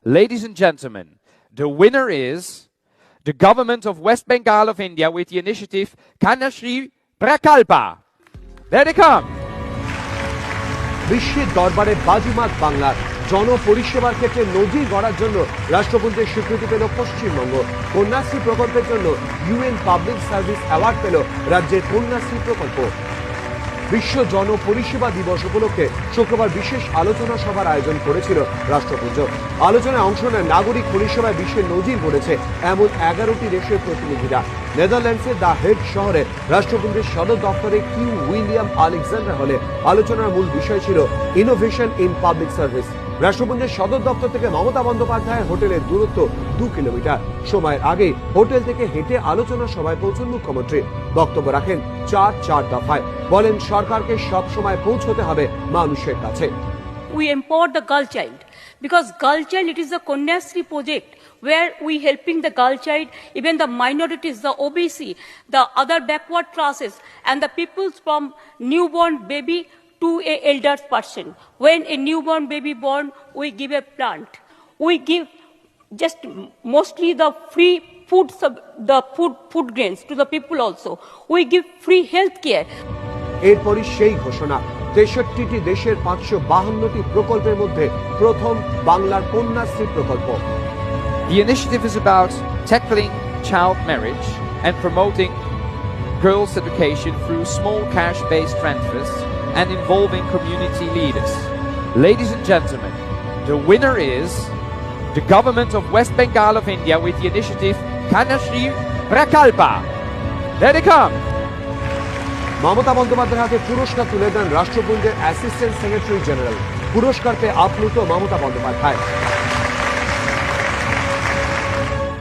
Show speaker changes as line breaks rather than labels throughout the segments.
Ladies and gentlemen, the winner is the government of West Bengal of India with the initiative Kanashri Prakalpa. There they come.
বিশ্বের দরবারে বাজিমাত বাংলার জনপরিষেবার ক্ষেত্রে নজির গড়ার জন্য রাষ্ট্রপুঞ্জের স্বীকৃতি পেল পশ্চিমবঙ্গ। কন্যাশ্রী প্রকল্পের জন্য ইউএন পাবলিক সার্ভিস অ্যাওয়ার্ড পেল রাজ্যের কন্যাশ্রী প্রকল্প। বিশ্ব জনপরিষেবা দিবস উপলক্ষে শুক্রবার বিশেষ আলোচনা সভার আয়োজন করেছিল রাষ্ট্রপুঞ্জ। আলোচনায় অংশ নেন নাগরিক পরিষেবায় বিশ্বের নজির গড়েছে এমন 11টি দেশের প্রতিনিধিরা। নেদারল্যান্ডসের দ্য হেগ শহরে রাষ্ট্রপুঞ্জের সদর দপ্তরে কিং উইলিয়াম আলেকজান্ডার হলে আলোচনার মূল বিষয় ছিল ইনোভেশন ইন পাবলিক সার্ভিস। রাষ্ট্রপুঞ্জের সদর দপ্তর থেকে মমতা বন্দ্যোপাধ্যায়ের হোটেলের দূরত্ব 2 কিলোমিটার। সময়ের আগে হোটেল থেকে হেঁটে আলোচনা সভায় পৌঁছন মুখ্যমন্ত্রী। বক্তব্য রাখেন চার দফায়। বলেন সরকারকে সব সময় পৌঁছতে হবে মানুষের কাছে।
We empower the girl child because girl child, it is a Kanyasri project where we helping the girl child, even the minorities, the OBC, the other backward classes, and the peoples from newborn baby to a elder person. When a newborn baby born, we give a plant. We give just mostly the free food, the food grains to the people also. We give free health care.
এরপরই সেই ঘোষণা 63টি দেশের 552টি প্রকল্পের মধ্যে প্রথম বাংলার কন্যাশ্রী প্রকল্প।
The initiative is about tackling child marriage and promoting girls' education through small cash-based transfers and involving community leaders. Ladies and gentlemen, the winner is the government of West Bengal of India with the initiative Kanashri Prakalpa. There they come.
Mamata বন্দ্যোপাধ্যায়ের হাতে পুরস্কার তুলে দেন রাষ্ট্রপুঞ্জের assistant secretary general. পুরস্কার পেয়ে আপ্লুত Mamata Bandyopadhyay.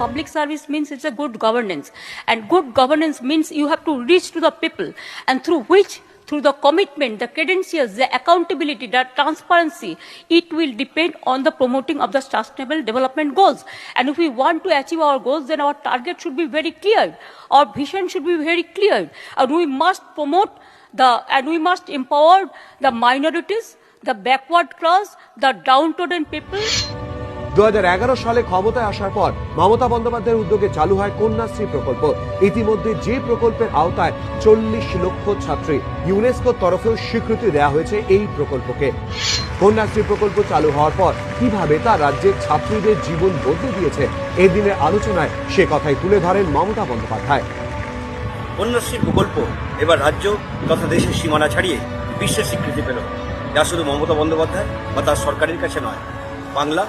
Public service means it's a good governance, and good governance means you have to reach to the people, and through the commitment, the credentials, the accountability, the transparency, it will depend on the promoting of the sustainable development goals. And if we want to achieve our goals, then our target should be very clear. Our vision should be very clear. And we must promote and we must empower the minorities, the backward class, the downtrodden people.
2011 সালে ক্ষমতায় আসার পর মমতা বন্দ্যোপাধ্যায়ের উদ্যোগে চালু হয় কন্যাশ্রী প্রকল্প। ইতিমধ্যে যে প্রকল্পের আওতায় 40 লক্ষ ছাত্রী, ইউনেস্কোর তরফেও স্বীকৃতি দেওয়া হয়েছে এই প্রকল্পকে। কন্যাশ্রী প্রকল্প চালু হওয়ার পর কিভাবে তা রাজ্যের ছাত্রীদের জীবন বদলে দিয়েছে, এই দিনের আলোচনায় সে কথাই তুলে ধরেন মমতা বন্দ্যোপাধ্যায়।
কন্যাশ্রী প্রকল্প এবার রাজ্য তথা দেশের সীমানা ছাড়িয়ে বিশ্বের স্বীকৃতি পেল, যা শুধু মমতা বন্দ্যোপাধ্যায় বা তার সরকারের কাছে নয়, বাংলা